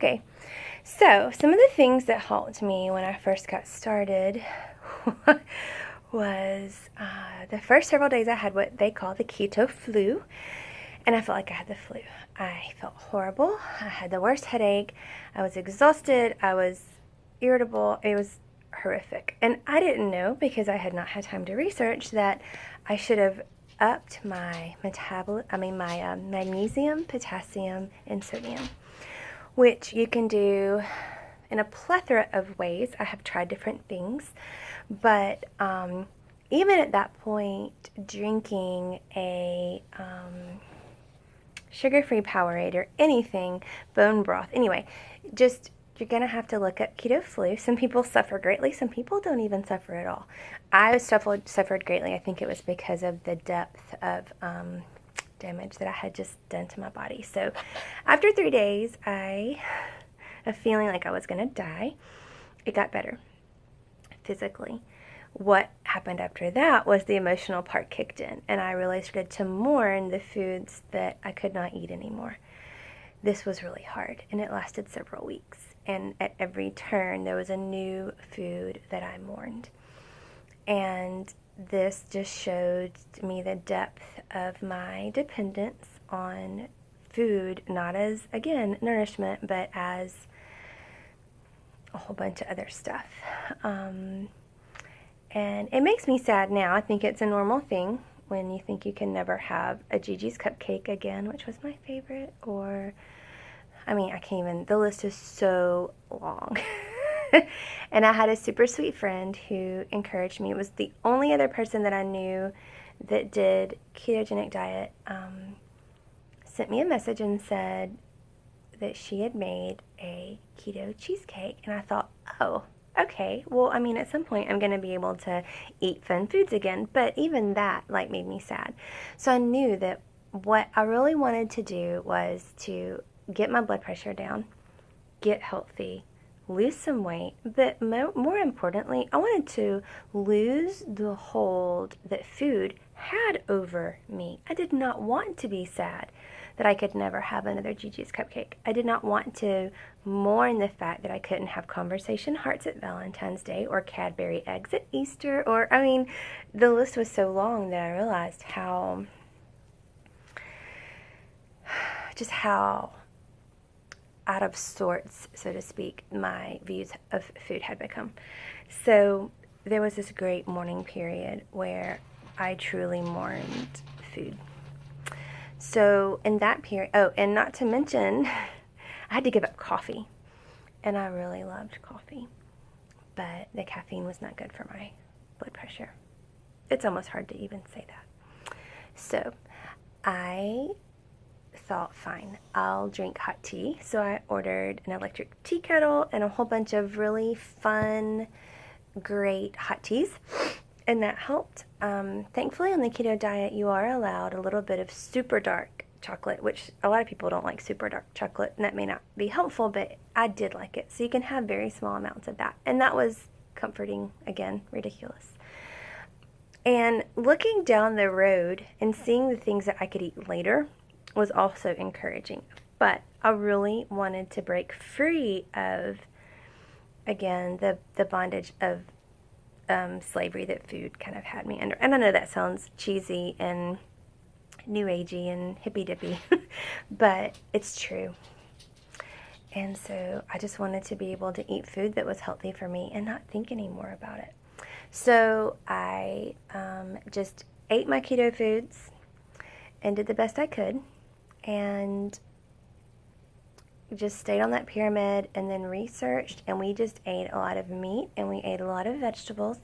Okay, so some of the things that helped me when I first got started was the first several days I had what they call the keto flu, and I felt like I had the flu. I felt horrible. I had the worst headache. I was exhausted. I was irritable. It was horrific. And I didn't know, because I had not had time to research, that I should have upped my magnesium, potassium, and sodium, which you can do in a plethora of ways. I have tried different things, but even at that point, drinking a sugar-free Powerade or anything, bone broth, anyway, just you're going to have to look at keto flu. Some people suffer greatly. Some people don't even suffer at all. I suffered greatly. I think it was because of the depth of damage that I had just done to my body. So after 3 days, I was feeling like I was going to die. It got better physically. What happened after that was the emotional part kicked in, and I really started to mourn the foods that I could not eat anymore. This was really hard, and it lasted several weeks. And at every turn, there was a new food that I mourned. And this just showed me the depth of my dependence on food, not as, again, nourishment, but as a whole bunch of other stuff. And it makes me sad now. I think it's a normal thing when you think you can never have a Gigi's Cupcake again, which was my favorite, or, I can't even, the list is so long. And I had a super sweet friend who encouraged me. It was the only other person that I knew that did ketogenic diet, sent me a message and said that she had made a keto cheesecake. And I thought, oh, okay, well, at some point I'm going to be able to eat fun foods again. But even that, made me sad. So I knew that what I really wanted to do was to get my blood pressure down, get healthy, lose some weight, but more importantly, I wanted to lose the hold that food had over me. I did not want to be sad that I could never have another Gigi's Cupcake. I did not want to mourn the fact that I couldn't have conversation hearts at Valentine's Day or Cadbury eggs at Easter, or, the list was so long that I realized how out of sorts, so to speak, my views of food had become. So there was this great mourning period where I truly mourned food. So in that period, and not to mention, I had to give up coffee. And I really loved coffee. But the caffeine was not good for my blood pressure. It's almost hard to even say that. So I thought, fine, I'll drink hot tea. So I ordered an electric tea kettle and a whole bunch of really fun, great hot teas, and that helped. Thankfully, on the keto diet, you are allowed a little bit of super dark chocolate, which a lot of people don't like super dark chocolate, and that may not be helpful, but I did like it. So you can have very small amounts of that, and that was comforting, again, ridiculous. And looking down the road and seeing the things that I could eat later was also encouraging. But I really wanted to break free of, again, the bondage of slavery that food kind of had me under. And I know that sounds cheesy and new agey and hippy dippy, but it's true. And so I just wanted to be able to eat food that was healthy for me and not think anymore about it. So I just ate my keto foods and did the best I could, and just stayed on that pyramid, and then researched, and we just ate a lot of meat and we ate a lot of vegetables.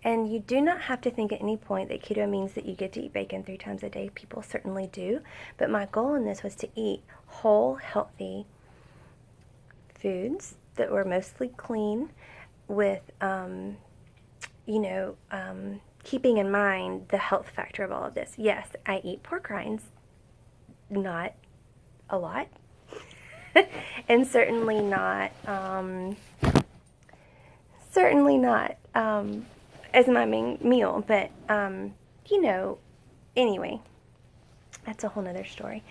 And you do not have to think at any point that keto means that you get to eat bacon 3 times a day. People certainly do, but my goal in this was to eat whole, healthy foods that were mostly clean, with keeping in mind the health factor of all of this. Yes, I eat pork rinds, not a lot, and certainly not as my main meal, but anyway, that's a whole nother story.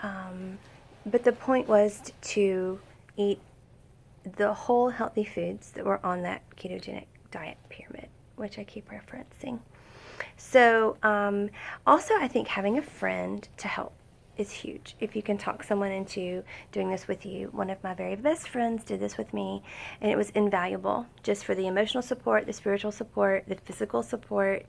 But the point was to eat the whole healthy foods that were on that ketogenic diet pyramid, which I keep referencing. So also I think having a friend to help is huge. If you can talk someone into doing this with you. One of my very best friends did this with me, and it was invaluable just for the emotional support, the spiritual support, the physical support.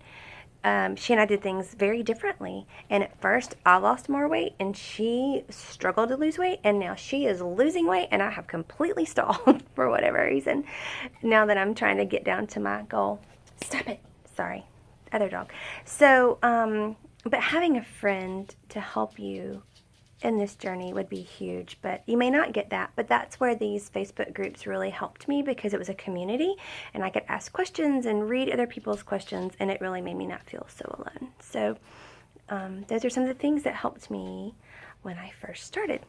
She and I did things very differently. And at first, I lost more weight, and she struggled to lose weight. And now she is losing weight, and I have completely stalled for whatever reason. Now that I'm trying to get down to my goal. Stop it. Sorry. Other dog. So, but having a friend to help you in this journey would be huge, but you may not get that. But that's where these Facebook groups really helped me, because it was a community and I could ask questions and read other people's questions, and it really made me not feel so alone. So those are some of the things that helped me when I first started.